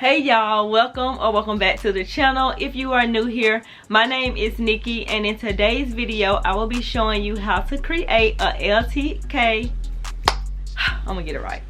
Hey y'all, welcome back to the channel. If you are new here, my name is Nikki, and in today's video I will be showing you how to create a LTK. I'm gonna get it right.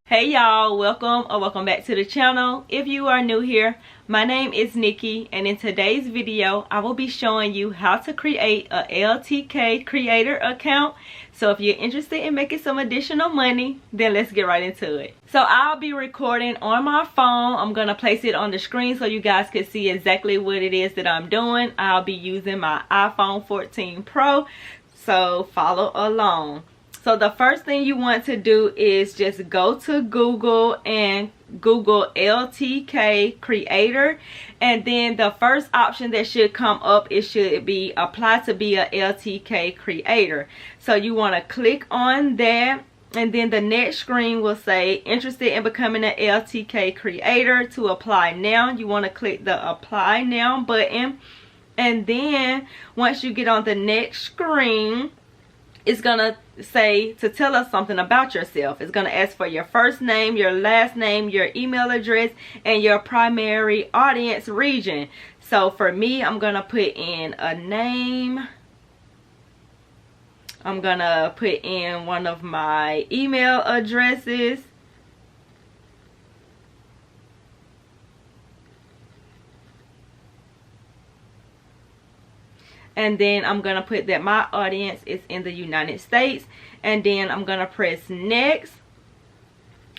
Hey y'all, welcome back to the channel. If you are new here, my name is Nikki, and in today's video I will be showing you how to create a LTK Creator account. So if you're interested in making some additional money, then let's get right into it. So I'll be recording on my phone. I'm gonna place it on the screen so you guys can see exactly what it is that I'm doing. I'll be using my iPhone 14 Pro, so follow along. So the first thing you want to do is just go to Google and Google LTK Creator, and then the first option that should come up, it should be apply to be a LTK Creator. So you want to click on that, and then the next screen will say interested in becoming an LTK Creator. To apply now, you want to click the apply now button, and then once you get on the next screen, it's gonna say to tell us something about yourself. It's gonna ask for your first name, your last name, your email address, and your primary audience region. So for me, I'm gonna put in a name. I'm gonna put in one of my email addresses. And then I'm gonna put that my audience is in the United States, and then I'm gonna press next,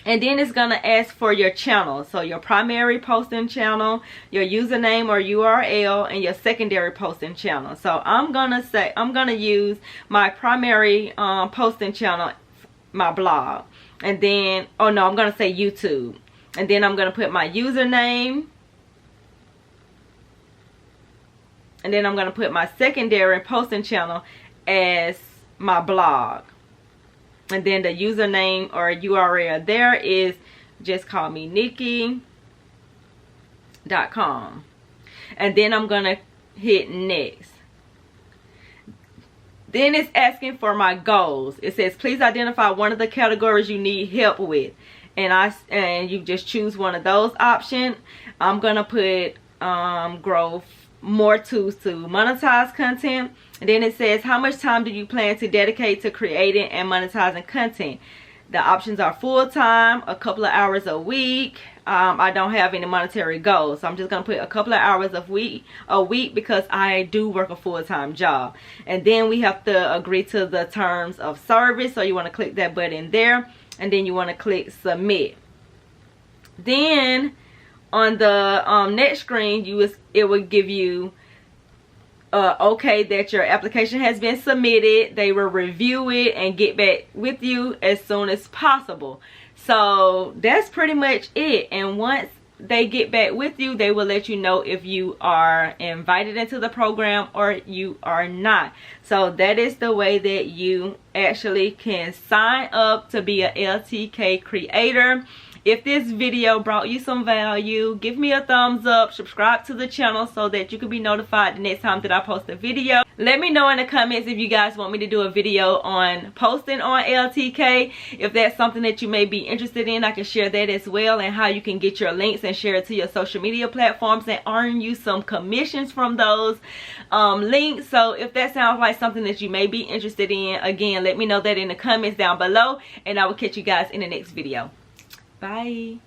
and then it's gonna ask for your channel. So your primary posting channel, your username or URL, and your secondary posting channel. So I'm gonna use my primary posting channel, my blog, and then I'm gonna say YouTube, and then I'm gonna put my username. And then I'm going to put my secondary posting channel as my blog. And then the username or URL there is just call me Nikki.com. And then I'm going to hit next. Then it's asking for my goals. It says please identify one of the categories you need help with. And you just choose one of those options. I'm going to put growth, more tools to monetize content. And then it says how much time do you plan to dedicate to creating and monetizing content. The options are full-time, a couple of hours a week. I don't have any monetary goals, so I'm just gonna put a couple of hours a week because I do work a full-time job. And then we have to agree to the terms of service, so you want to click that button there, and then you want to click submit. Then on the next screen, it will give you okay that your application has been submitted. They will review it and get back with you as soon as possible. So that's pretty much it. And once they get back with you, they will let you know if you are invited into the program or you are not. So that is the way that you actually can sign up to be a LTK Creator. If this video brought you some value, give me a thumbs up, subscribe to the channel so that you can be notified the next time that I post a video. Let me know in the comments if you guys want me to do a video on posting on LTK. If that's something that you may be interested in, I can share that as well, and how you can get your links and share it to your social media platforms and earn you some commissions from those links. So if that sounds like something that you may be interested in, again, let me know that in the comments down below, and I will catch you guys in the next video. Bye.